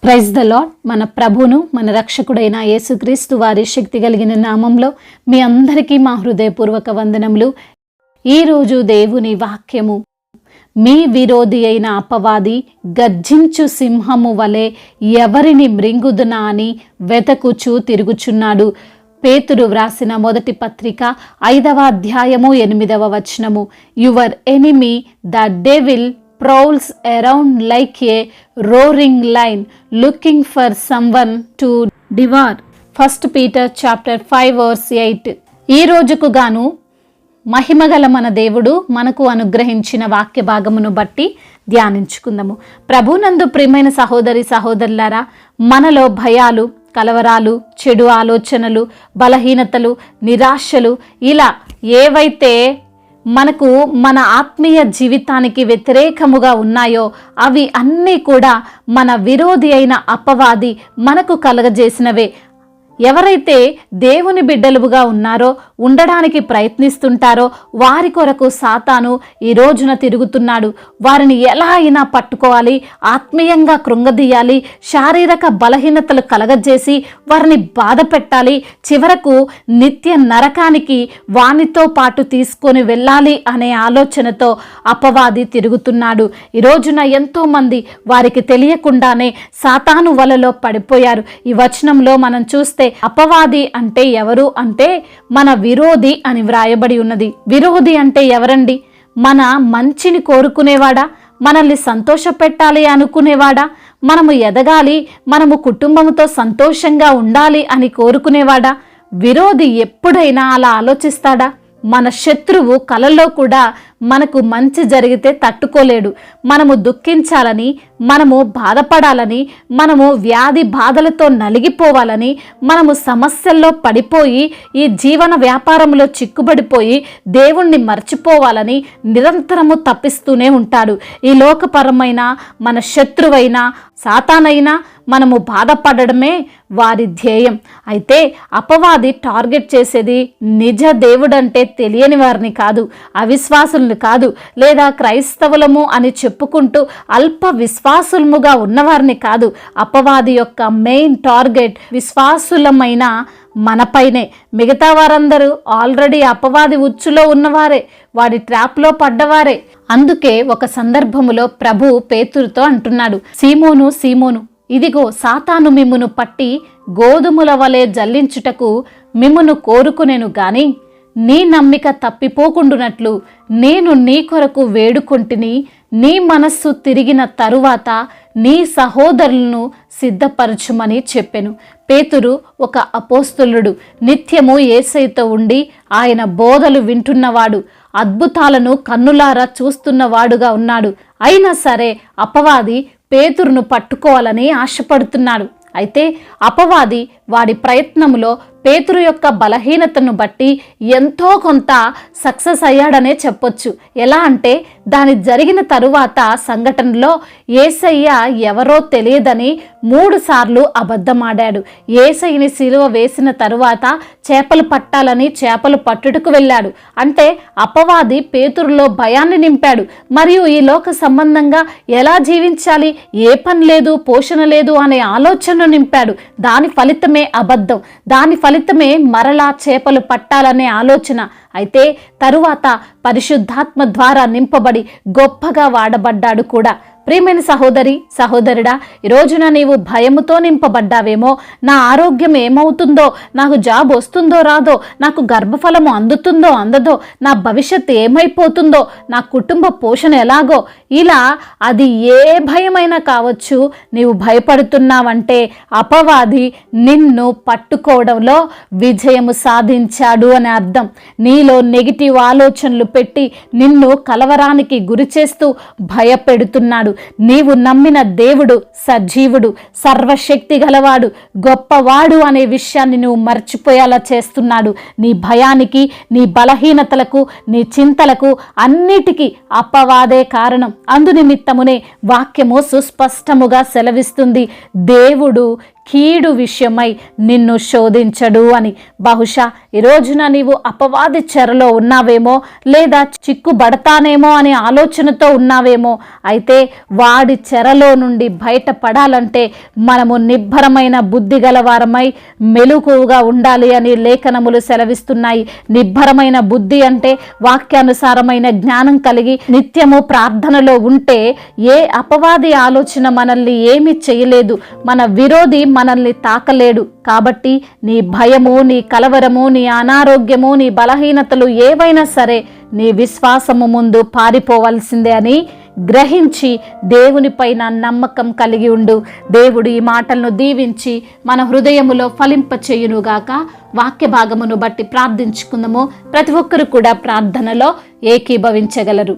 Praise the lord. మన ప్రభును మన రక్షకుడైన యేసుక్రీస్తు వారి శక్తి కలిగిన నామంలో మీ అందరికీ మా హృదయపూర్వక వందనములు. ఈరోజు దేవుని వాక్యము, మీ విరోధి అయిన అపవాది గర్జించు సింహము వలె ఎవరిని మృంగుదునా అని వెతకుచూ తిరుగుచున్నాడు. పేతురు వ్రాసిన మొదటి పత్రిక 5వ అధ్యాయము 8వ వచనము. Your enemy the devil prowls around like a roaring lion looking for someone to devour. 1 Peter chapter 5 verse 8. ఈ రోజుకు గాను మహిమగల మన దేవుడు మనకు అనుగ్రహించిన వాక్య భాగమును బట్టి ధ్యానించుకుందాము. ప్రభునందు ప్రియమైన సహోదరి సహోదరులారా, మనలో భయాలు, కలవరాలు, చెడు ఆలోచనలు, బలహీనతలు, నిరాశలు ఇలా ఏవైతే మనకు మన ఆత్మీయ జీవితానికి వ్యతిరేకముగా ఉన్నాయో అవి అన్నీ కూడా మన విరోధి అయిన అపవాది మనకు కలగజేసినవే. ఎవరైతే దేవుని బిడ్డలుగా ఉన్నారో, ఉండడానికి ప్రయత్నిస్తుంటారో వారి కొరకు సాతాను ఈ రోజున తిరుగుతున్నాడు. వారిని ఎలా అయినా పట్టుకోవాలి, ఆత్మీయంగా కృంగదీయాలి, శారీరక బలహీనతలు కలగజేసి వారిని బాధ పెట్టాలి, చివరకు నిత్య నరకానికి వానితో పాటు తీసుకొని వెళ్ళాలి అనే ఆలోచనతో అపవాది తిరుగుతున్నాడు. ఈ రోజున ఎంతోమంది వారికి తెలియకుండానే సాతాను వలలో పడిపోయారు. ఈ వచనంలో మనం చూస్తే అపవాది అంటే ఎవరు అంటే మన విరోధి అని వ్రాయబడి ఉన్నది. విరోధి అంటే ఎవరండి? మన మంచిని కోరుకునేవాడా? మనల్ని సంతోష పెట్టాలి అనుకునేవాడా? మనము ఎదగాలి, మనము కుటుంబంతో సంతోషంగా ఉండాలి అని కోరుకునేవాడా? విరోధి ఎప్పుడైనా అలా ఆలోచిస్తాడా? మన శత్రువు కలలో కూడా మనకు మంచి జరిగితే తట్టుకోలేడు. మనము దుఃఖించాలని, మనము బాధపడాలని, మనము వ్యాధి బాధలతో నలిగిపోవాలని, మనము సమస్యల్లో పడిపోయి ఈ జీవన వ్యాపారంలో చిక్కుబడిపోయి దేవుణ్ణి మర్చిపోవాలని నిరంతరము తప్పిస్తూనే ఉంటాడు. ఈ లోకపరమైన మన శత్రువైన సాతానైనా మనము బాధపడడమే వారి ధ్యేయం. అయితే అపవాది టార్గెట్ చేసేది నిజ దేవుడంటే తెలియని వారిని కాదు, అవిశ్వాసులను కాదు, లేదా క్రైస్తవులము అని చెప్పుకుంటూ అల్ప విశ్వాసులముగా ఉన్నవారిని కాదు. అపవాది యొక్క మెయిన్ టార్గెట్ విశ్వాసులమైన మనపైనే. మిగతా వారందరూ ఆల్రెడీ అపవాది ఉచ్చులో ఉన్నవారే, వాడి ట్రాప్లో పడ్డవారే. అందుకే ఒక సందర్భములో ప్రభు పేతురుతో అంటున్నాడు, సీమోను సీమోను, ఇదిగో సాతాను మిమ్మును పట్టి గోధుమల వలె జల్లించుటకు మిమ్మును కోరుకునేను గాని నీ నమ్మిక తప్పిపోకుండునట్లు నేను నీ కొరకు వేడుకొంటిని. నీ మనస్సు తిరిగిన తరువాత నీ సహోదరులను సిద్ధపరచుమని చెప్పెను. పేతురు ఒక అపోస్తలుడు, నిత్యము యేసయ్యతో ఉండి ఆయన బోధలు వింటున్నవాడు, అద్భుతాలను కన్నులారా చూస్తున్నవాడుగా ఉన్నాడు. అయినా సరే అపవాది పేతురును పట్టుకోవాలని ఆశపడుతున్నాడు. అయితే అపవాది వాడి ప్రయత్నంలో పేతురు యొక్క బలహీనతను బట్టి ఎంతో కొంత సక్సెస్ అయ్యాడనే చెప్పొచ్చు. ఎలా అంటే దాని జరిగిన తరువాత సంఘటనలో యేసయ్య ఎవరో తెలియదని 3 సార్లు అబద్ధమాడాడు. యేసయ్యని సిలువ వేసిన తరువాత చేపలు పట్టాలని చేపలు పట్టుటకు వెళ్ళాడు. అంటే అపవాది పేతురులో భయాన్ని నింపాడు. మరియు ఈ లోక సంబంధంగా ఎలా జీవించాలి, ఏ పని లేదు, పోషణ లేదు అనే ఆలోచనను నింపాడు. దాని ఫలితమే అబద్ధం, దాని ఫలితమే మరలా చేపలు పట్టాలనే ఆలోచన. అయితే తరువాత పరిశుద్ధాత్మ ద్వారా నింపబడి గొప్పగా వాడబడ్డాడు కూడా. ప్రియమైన సహోదరి సహోదరుడా, ఈ రోజున నీవు భయముతో నింపబడ్డావేమో. నా ఆరోగ్యం ఏమవుతుందో, నాకు జాబ్ వస్తుందో రాదో, నాకు గర్భఫలము అందుతుందో అందదో, నా భవిష్యత్తు ఏమైపోతుందో, నా కుటుంబ పోషణ ఎలాగో, ఇలా అది ఏ భయమైనా కావచ్చు. నీవు భయపడుతున్నావంటే అపవాది నిన్ను పట్టుకోవడంలో విజయము సాధించాడు అని అర్థం. నీలో నెగిటివ్ ఆలోచనలు పెట్టి నిన్ను కలవరానికి గురి చేస్తూ భయపెడుతున్నాడు. నీవు నమ్మిన దేవుడు సజీవుడు, సర్వశక్తి గలవాడు, గొప్పవాడు అనే విషయాన్ని నువ్వు మర్చిపోయేలా చేస్తున్నాడు. నీ భయానికి, నీ బలహీనతలకు, నీ చింతలకు అన్నిటికీ అపవాదే కారణం. అందునిమిత్తమునే వాక్యము సుస్పష్టముగా సెలవిస్తుంది, దేవుడు కీడు విషయమై నిన్ను శోధించడు అని. బహుశా ఈ రోజున నీవు అపవాది చెరలో ఉన్నావేమో, లేదా చిక్కుబడతానేమో అనే ఆలోచనతో ఉన్నావేమో. అయితే వాడి చెరలో నుండి బయటపడాలంటే మనము నిబ్బరమైన బుద్ధి గలవారమై మెలకువగా ఉండాలి అని లేఖనములు సెలవిస్తున్నాయి. నిబ్బరమైన బుద్ధి అంటే వాక్యానుసారమైన జ్ఞానం కలిగి నిత్యము ప్రార్థనలో ఉంటే ఏ అపవాది ఆలోచన మనల్ని ఏమీ చేయలేదు, మన విరోధి మనల్ని తాకలేడు. కాబట్టి నీ భయము, నీ కలవరము, నీ అనారోగ్యము, నీ బలహీనతలు ఏవైనా సరే నీ విశ్వాసము ముందు పారిపోవలసిందే అని గ్రహించి దేవునిపైన నమ్మకం కలిగి ఉండు. దేవుడు ఈ మాటలను దీవించి మన హృదయములో ఫలింపచేయునుగాక. వాక్య భాగమును బట్టి ప్రార్థించుకుందాము. ప్రతి ఒక్కరు కూడా ప్రార్థనలో ఏకీభవించగలరు.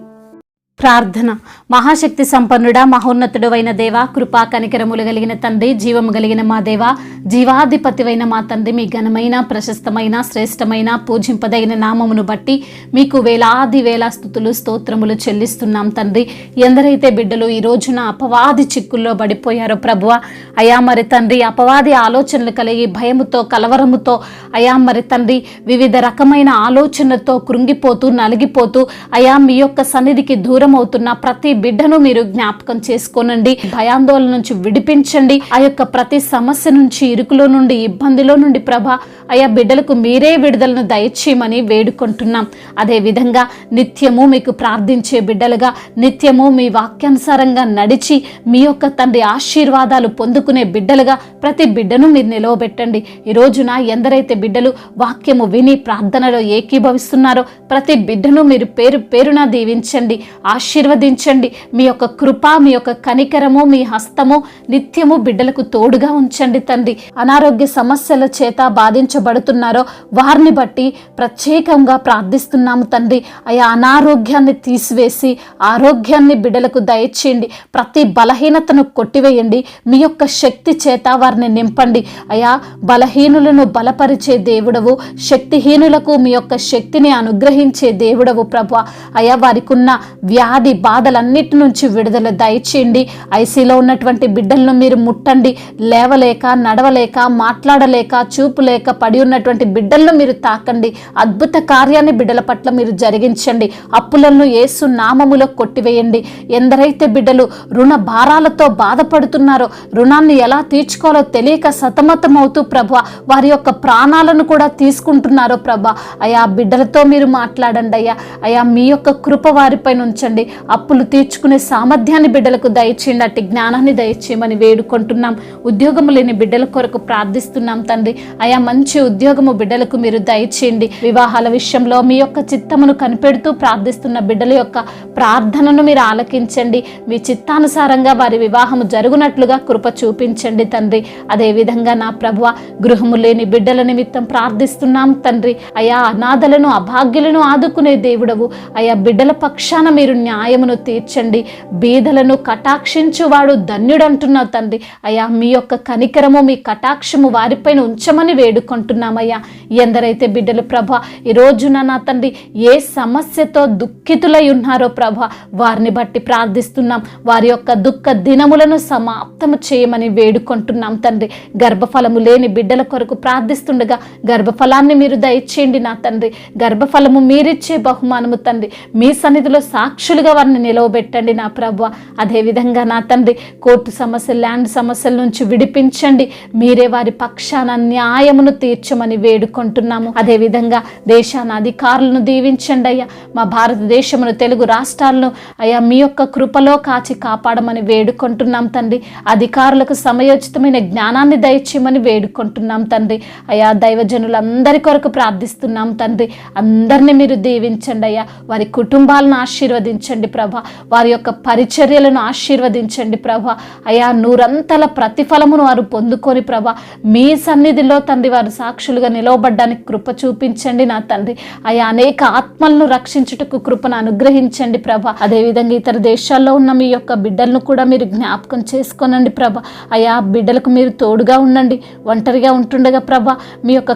ప్రార్థన. మహాశక్తి సంపన్నుడా, మహోన్నతుడు అయిన దేవా, కృపా కనికరములు కలిగిన తండ్రి, జీవము కలిగిన మా దేవా, జీవాధిపతివైన మా తండ్రి, మీ ఘనమైన, ప్రశస్తమైన, శ్రేష్టమైన, పూజింపదగిన నామమును బట్టి మీకు వేలాది వేల స్తుతులు, స్తోత్రములు చెల్లిస్తున్నాం తండ్రి. ఎందరైతే బిడ్డలు ఈ రోజున అపవాది చిక్కుల్లో పడిపోయారో ప్రభువ, అయా మరి తండ్రి, అపవాది ఆలోచనలు కలిగి భయముతో, కలవరముతో, అయా మరి తండ్రి, వివిధ రకమైన ఆలోచనలతో కృంగిపోతూ, నలిగిపోతూ, అయా మీ యొక్క సన్నిధికి దూరం అవుతున్న ప్రతి బిడ్డను మీరు జ్ఞాపకం చేసుకోనండి. భయాందోళన నుంచి విడిపించండి. ఆ యొక్క ప్రతి సమస్య నుంచి, ఇరుకులో నుండి, ఇబ్బందిలో నుండి ప్రభా, అయా బిడ్డలకు మీరే విడుదలను దయచేయమని వేడుకుంటున్నాం. అదే విధంగా నిత్యము మీకు ప్రార్థించే బిడ్డలుగా, నిత్యము మీ వాక్యానుసారంగా నడిచి మీ యొక్క తండ్రి ఆశీర్వాదాలు పొందుకునే బిడ్డలుగా ప్రతి బిడ్డను మీరు నిలవబెట్టండి. ఈ రోజున ఎందరైతే బిడ్డలు వాక్యము విని ప్రార్థనలో ఏకీభవిస్తున్నారో ప్రతి బిడ్డను మీరు పేరు పేరున దీవించండి, ఆశీర్వదించండి. మీ యొక్క కృప, మీ యొక్క కనికరము, మీ హస్తము నిత్యము బిడ్డలకు తోడుగా ఉంచండి తండ్రి. అనారోగ్య సమస్యల చేత బాధించబడుతున్నారో వారిని బట్టి ప్రత్యేకంగా ప్రార్థిస్తున్నాము తండ్రి. అయా అనారోగ్యాన్ని తీసివేసి ఆరోగ్యాన్ని బిడ్డలకు దయచేయండి. ప్రతి బలహీనతను కొట్టివేయండి. మీ యొక్క శక్తి చేత వారిని నింపండి. అయా బలహీనులను బలపరిచే దేవుడవు, శక్తిహీనులకు మీ యొక్క శక్తిని అనుగ్రహించే దేవుడవు ప్రభు. అయా వారికి ఉన్న వ్యాధి బాధలన్నిటి నుంచి విడుదల దయచేయండి. ఐసీలో ఉన్నటువంటి బిడ్డలను మీరు ముట్టండి. లేవలేక, నడవలేక, మాట్లాడలేక, చూపు లేక పడి ఉన్నటువంటి బిడ్డలను మీరు తాకండి. అద్భుత కార్యాన్ని బిడ్డల పట్ల మీరు జరిగించండి. అప్పులను యేసు నామములో కొట్టివేయండి. ఎందరైతే బిడ్డలు రుణ భారాలతో బాధపడుతున్నారో, రుణాన్ని ఎలా తీర్చుకోవాలో తెలియక సతమతమవుతూ ప్రభా వారి యొక్క ప్రాణాలను కూడా తీసుకుంటున్నారో ప్రభా, అయా బిడ్డలతో మీరు మాట్లాడండి. అయా మీ యొక్క కృప వారిపైన ఉంచండి. అప్పులు తీర్చుకునే సామర్థ్యాన్ని బిడ్డలకు దయచేయండి. అట్టి జ్ఞానాన్ని దయచేయమని వేడుకుంటున్నాం. ఉద్యోగము లేని బిడ్డల కొరకు ప్రార్థిస్తున్నాం తండ్రి. అయా మంచి ఉద్యోగము బిడ్డలకు మీరు దయచేయండి. వివాహాల విషయంలో మీ యొక్క చిత్తమును కనిపెడుతూ ప్రార్థిస్తున్న బిడ్డల యొక్క ప్రార్థనను మీరు ఆలకించండి. మీ చిత్తానుసారంగా వారి వివాహము జరుగునట్లుగా కృప చూపించండి తండ్రి. అదేవిధంగా నా ప్రభువ, గృహము లేని బిడ్డల నిమిత్తం ప్రార్థిస్తున్నాం తండ్రి. అయా అనాథలను, అభాగ్యులను ఆదుకునే దేవుడవు. అయా బిడ్డల పక్షాన మీరు న్యాయమును తీర్చండి. బీదలను కటాక్షించువాడు ధన్యుడంటున్నావు తండ్రి. అయ్యా మీ యొక్క కనికరము, మీ కటాక్షము వారిపైన ఉంచమని వేడుకుంటున్నామయ్యా. ఎందరైతే బిడ్డలు ప్రభా ఈ రోజున నా తండ్రి ఏ సమస్యతో దుఃఖితులై ఉన్నారో ప్రభా వారిని బట్టి ప్రార్థిస్తున్నాం. వారి యొక్క దుఃఖ దినములను సమాప్తము చేయమని వేడుకుంటున్నాం తండ్రి. గర్భఫలము లేని బిడ్డల కొరకు ప్రార్థిస్తుండగా గర్భఫలాన్ని మీరు దయచేయండి నా తండ్రి. గర్భఫలము మీరిచ్చే బహుమానము తండ్రి. మీ సన్నిధిలో సాక్షులుగా వారిని నిలవబెట్టండి నా ప్రభువా. అదేవిధంగా నా తండ్రి కోర్టు సమస్యలు, ల్యాండ్ సమస్యల నుంచి విడిపించండి. మీరే వారి పక్షాన న్యాయమును తీర్చమని వేడుకుంటున్నాము. అదేవిధంగా దేశాన అధికారులను దీవించండి అయ్యా. మా భారతదేశమును, తెలుగు రాష్ట్రాలను అయ్యా మీ యొక్క కృపలో కాచి కాపాడమని వేడుకుంటున్నాం తండ్రి. అధికారులకు సమయోచితమైన జ్ఞానాన్ని దయచేయమని వేడుకుంటున్నాం తండ్రి. అయ్యా దైవజనులందరి కొరకు ప్రార్థిస్తున్నాం తండ్రి. అందరినీ మీరు దీవించండి అయ్యా. వారి కుటుంబాలను ఆశీర్వదించండి ప్రభా. వారి యొక్క పరిచర్యలను ఆశీర్వదించండి ప్రభా. అయా నూరంతల ప్రతిఫలమును వారు పొందుకొని ప్రభా మీ సన్నిధిలో తండ్రి వారు సాక్షులుగా నిలవబడ్డానికి కృప చూపించండి నా తండ్రి. అయా అనేక ఆత్మలను రక్షించుటకు కృపను అనుగ్రహించండి ప్రభా. అదేవిధంగా ఇతర దేశాల్లో ఉన్న మీ యొక్క బిడ్డలను కూడా మీరు జ్ఞాపకం చేసుకోనండి ప్రభా. అయా బిడ్డలకు మీరు తోడుగా ఉండండి. ఒంటరిగా ఉంటుండగా ప్రభా మీ యొక్క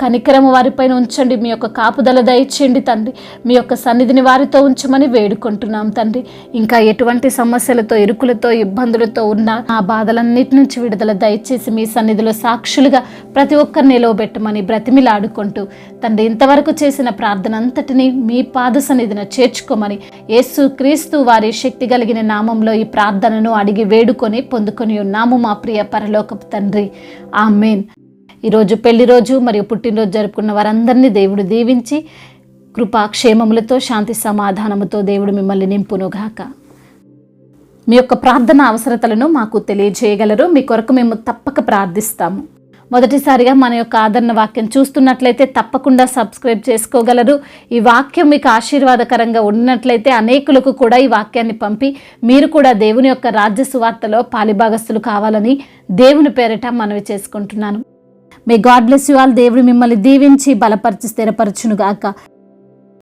కనికరము వారిపైన ఉంచండి. మీ యొక్క కాపుదల దయచేయండి తండ్రి. మీ యొక్క సన్నిధిని వారితో ఉంచమని వేడుకో వేడుకుంటున్నాం తండ్రి. ఇంకా ఎటువంటి సమస్యలతో, ఇరుకులతో, ఇబ్బందులతో ఉన్న ఆ బాధలన్నిటి నుంచి విడుదల దయచేసి మీ సన్నిధిలో సాక్షులుగా ప్రతి ఒక్కరిని నిలవబెట్టమని బ్రతిమిలాడుకుంటూ తండ్రి, ఇంతవరకు చేసిన ప్రార్థన అంతటినీ మీ పాద సన్నిధిన చేర్చుకోమని యేసు క్రీస్తు వారి శక్తి కలిగిన నామంలో ఈ ప్రార్థనను అడిగి వేడుకొని పొందుకొని ఉన్నాము మా ప్రియ పరలోకపు తండ్రి. ఆమేన్. ఈరోజు పెళ్లి రోజు మరియు పుట్టినరోజు జరుపుకున్న వారందరినీ దేవుడు దీవించి కృపాక్షేమములతో, శాంతి సమాధానముతో దేవుడు మిమ్మల్ని నింపునుగాక. మీ యొక్క ప్రార్థన అవసరతలను మాకు తెలియజేయగలరు. మీ కొరకు మేము తప్పక ప్రార్థిస్తాము. మొదటిసారిగా మన యొక్క ఆదరణ వాక్యం చూస్తున్నట్లయితే తప్పకుండా సబ్స్క్రైబ్ చేసుకోగలరు. ఈ వాక్యం మీకు ఆశీర్వాదకరంగా ఉన్నట్లయితే అనేకులకు కూడా ఈ వాక్యాన్ని పంపి మీరు కూడా దేవుని యొక్క రాజ్య సువార్తలో పాలిభాగస్తులు కావాలని దేవుని పేరిట మనవి చేసుకుంటున్నాను. May God bless you all. దేవుడు మిమ్మల్ని దీవించి బలపరిచి స్థిరపరచునుగాక.